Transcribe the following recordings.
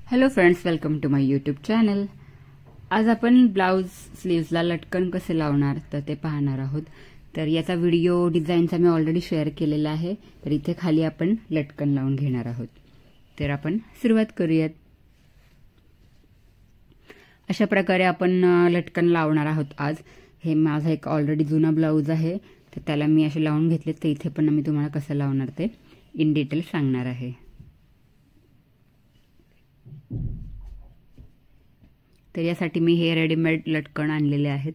Hello friends, welcome to my YouTube channel. आज आपण blouse स्लीव्सला लटकन कसे लावणार तर ते पाहणार आहोत। तर याचा व्हिडिओ डिझाईनचा मी ऑलरेडी शेअर केलेला आहे। तर इथे खाली आपण लटकन लावून घेणार आहोत। तर आपण सुरुवात करूयात। अशा प्रकारे आपण लटकन लावणार आहोत आज। हे माझा एक ऑलरेडी जुना ब्लाउज आहे, तर त्याला मी असे लावून घेतले। तर इथे पण मी तुम्हाला कसं लावणार ते इन डिटेल सांगणार आहे। तर यासाठी मी हे रेडीमेड लटकन आणलेले आहेत।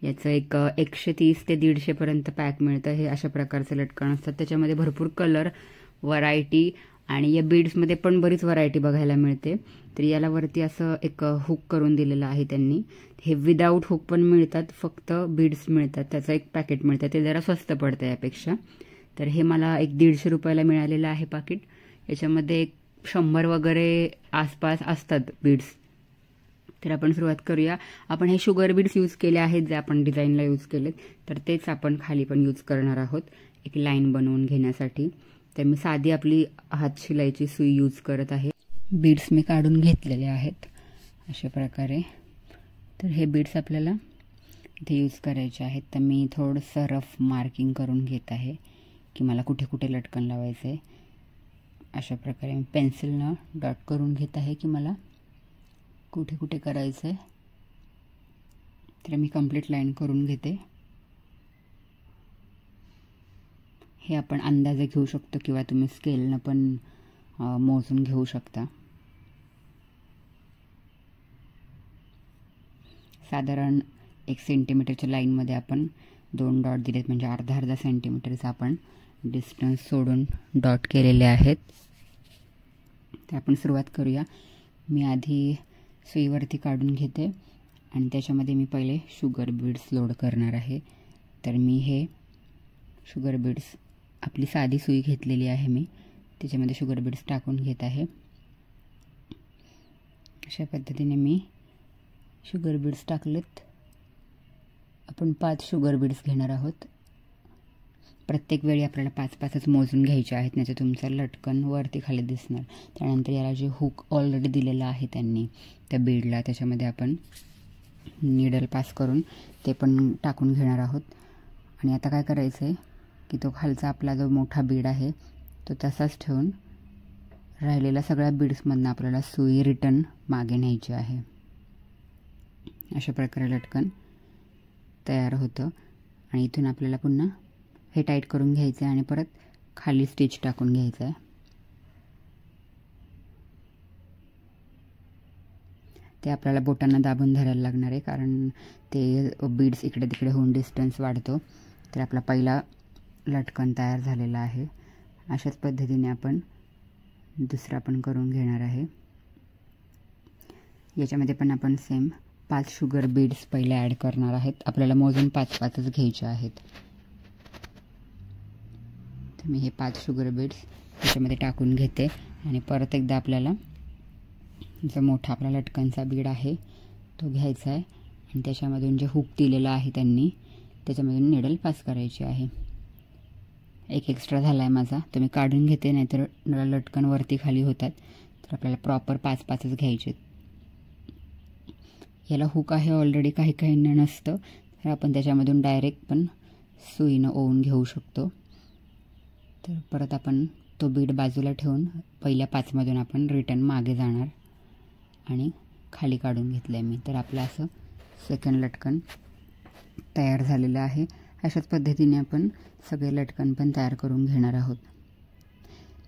याचं एक 130 ते 150 पर्यंत पॅक मिळतं। हे अशा प्रकारचे लटकन असतात। त्याच्यामध्ये भरपूर कलर व्हरायटी आणि या बीड्स मध्ये पण बरीच व्हरायटी बघायला मिळते। तर याला वरती असं एक हुक करून दिलेलं आहे त्यांनी। हे विदाउट हुक पण मिळतात, फक्त बीड्स मिळतात। त्याचं एक पॅकेट मिळतं, ते जरा स्वस्त पडतं यापेक्षा। तर हे मला एक 150 रुपयाला मिळालेलं आहे पाकिट। याच्यामध्ये 100 वगैरे आसपास असतात बीड्स। तर आपण सुरुवात करूया। आपण हे शुगर बीड्स यूज केले आहेत, जे आपण डिझाईनला यूज केलेत, तर तेच आपण खाली पण यूज करणार आहोत एक लाईन बनवून घेण्यासाठी। तर मी साधी आपली हात शिलाईची सुई यूज करत आहे। बीड्स मी काढून घेतलेले आहेत अशा प्रकारे। तर हे बीड्स आपल्याला इथे यूज करायचे आहेत। तर मी थोडंसं रफ मार्किंग करून घेत आहे की मला कुठे कुठे लटकन लावायचं आहे। अशा प्रकारे मी पेन्सिलनं डॉट करून घेत आहे की मला कुठे कुठे करायचं आहे। तर मी कंप्लीट लाईन करून घेते। हे आपण अंदाजे घेऊ शकतो किंवा तुम्ही स्केलनं पण मोजून घेऊ शकता। साधारण 1 सेंटीमीटरच्या लाईनमध्ये आपण 2 डॉट दिलेत, म्हणजे अर्धा सेंटीमीटरचा आपण डिस्टन्स सोडून डॉट केलेले आहेत। तर आपण सुरुवात करूया। मी आधी सुईवरती काढून घेते आणि त्याच्यामध्ये मी पहिले शुगर बीड्स लोड करणार आहे। तर मी हे शुगर बीड्स, आपली साधी सुई घेतलेली आहे मी, त्याच्यामध्ये शुगर बीड्स टाकून घेत आहे। अशा पद्धतीने मी शुगर बीड्स टाकलेत। आपण 5 शुगर बीड्स घेणार आहोत। प्रत्येक वेळी आपल्याला 5-5च मोजून घ्यायचे आहेत, नाही तर तुमचं लटकन वरती खाली दिसणार। त्यानंतर याला जे हुक ऑलरेडी दिलेलं आहे त्यांनी त्या बीडला, त्याच्यामध्ये आपण नीडल पास करून ते पण टाकून घेणार आहोत। आणि आता काय करायचं आहे की तो खालचा आपला जो मोठा बीड आहे तो तसाच ठेवून राहिलेल्या सगळ्या बीड्समधनं आपल्याला सुई रिटर्न मागे न्यायची आहे। अशा प्रकारे लटकन तयार होतं। आणि इथून आपल्याला पुन्हा हे टाईट करून घ्यायचं आहे आणि परत खाली स्टिच टाकून घ्यायचं आहे। ते आपल्याला बोटांना दाबून धरायला लागणार आहे, कारण ते बीड्स इकडे तिकडे होऊन डिस्टन्स वाढतो। तर आपला पहिला लटकन तयार झालेला आहे। अशाच पद्धतीने आपण दुसरा पण करून घेणार आहे। याच्यामध्ये पण आपण सेम 5 शुगर बीड्स पहिले ॲड करणार आहेत। आपल्याला मोजून 5-5च घ्यायचे आहेत। तर मी हे 5 शुगर बीड्स त्याच्यामध्ये टाकून घेते आणि परत एकदा आपल्याला जो मोठा आपला लटकनचा बीड आहे तो घ्यायचा आहे आणि त्याच्यामधून जे हुक दिलेलं आहे त्यांनी त्याच्यामधून निडल पास करायची आहे। एक एक्स्ट्रा झाला आहे माझा, तो मी काढून घेते, नाहीतर लटकन वरती खाली होतात। तर आपल्याला प्रॉपर 5-5च घ्यायचे। याला हुक आहे ऑलरेडी, काही काहींना नसतं, तर आपण त्याच्यामधून डायरेक्ट पण सुईनं ओवून घेऊ शकतो। तर परत आपण तो बीड बाजूला ठेवून पहिल्या 5मधून आपण रिटर्न मागे जाणार आणि खाली काढून घेतलं आहे मी। तर आपलं असं सेकंड लटकन तयार झालेलं आहे। अशाच पद्धतीने आपण सगळे लटकन पण तयार करून घेणार आहोत।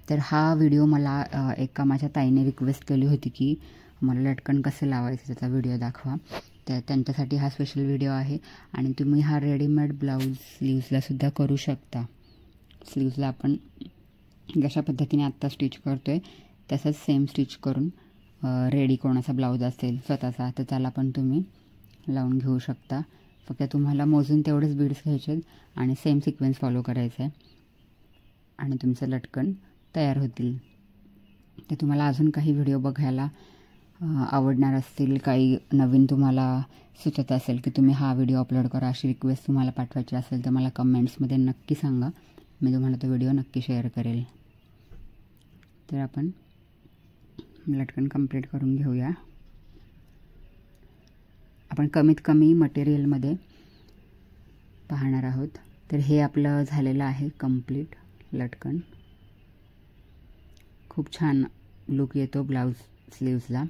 तर हा व्हिडिओ मला एका माझ्या ताईने रिक्वेस्ट केली होती की मला लटकन कसं लावायचं त्याचा व्हिडिओ दाखवा। तर त्यांच्यासाठी हा स्पेशल व्हिडिओ आहे। आणि तुम्ही हा रेडीमेड ब्लाऊज स्लीव्सला सुद्धा करू शकता। स्लीव्सला आपण जशा पद्धतीने आत्ता स्टिच करतोय तसंच सेम स्टिच करून रेडी कोणाचा ब्लाऊज असेल स्वतःचा तर त्याला पण तुम्ही लावून घेऊ शकता। फक्त तुम्हाला मोजून तेवढेच बीड्स घ्यायचे आणि सेम सिक्वेन्स फॉलो करायचं आहे आणि तुमचं लटकन तयार होतील। तर तुम्हाला अजून काही व्हिडिओ बघायला आवडणार असतील, काही नवीन तुम्हाला सुचत असेल की तुम्ही हा व्हिडिओ अपलोड करा, अशी रिक्वेस्ट तुम्हाला पाठवायची असेल तर मला कमेंट्समध्ये नक्की सांगा। मी तुम्हाला तो व्हिडिओ नक्की शेअर करेल। तर आपण लटकन कंप्लीट करून घेऊया. आपण कमीत कमी मटेरियलमध्ये पाहणार आहोत. तर हे आपलं झालेलं आहे कंप्लीट लटकन. खूप छान लुक येतो ब्लाऊज स्लीव्सला.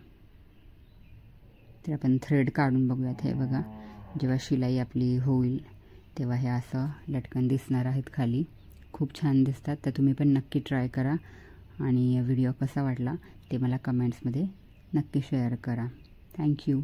तर आपण थ्रेड काढून बघूयात. हे बघा, जेव्हा शिलाई आपली होईल तेव्हा हे असं लटकन दिसणार आहेत खाली. खूप छान दिसतात. तर तुम्ही पण नक्की ट्राय करा आणि व्हिडिओ कसा वाटला ते मला कमेंट्समध्ये नक्की शेअर करा. थँक्यू.